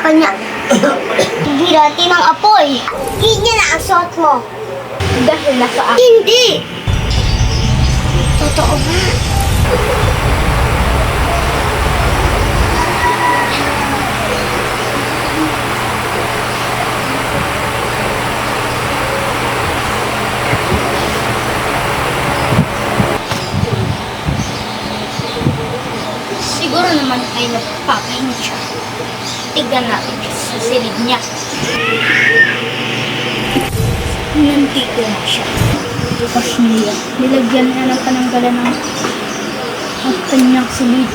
kanya. Hirati ng apoy. Ganyan na ang suot mo. Dahil nasa akin. Hindi! Totoo ba? Siguro naman ay nagpapahinga siya. Tignan natin sa silid niya. Nandito na siya. Bukas niya. Nilagyan niya ng pananggalan ng kanyang silid.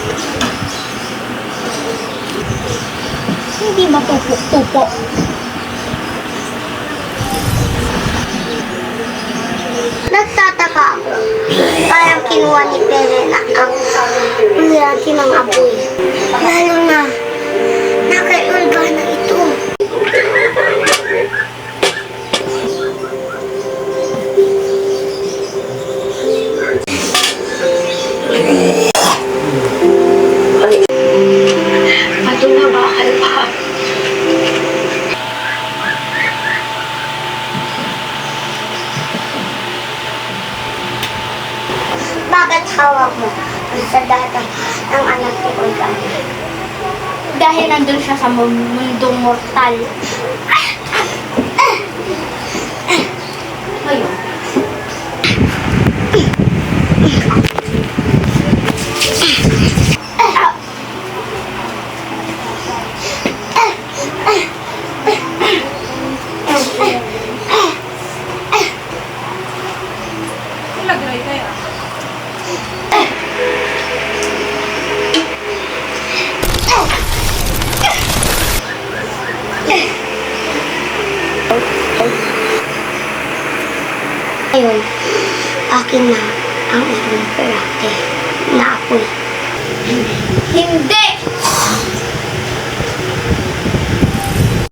Hindi mapupok-tupo. Nagtataka ako. Parang kinuha ni Perena ang hirati ng apoy. Lalo na, nakaiulga na ito. Patunga bakal pa. Bakit hawak mo sa data ng anak ni Olga? Dahil nandun siya sa mundong mortal. Ngayon. Ngayon, akin na ang isang perate na apoy. Hindi!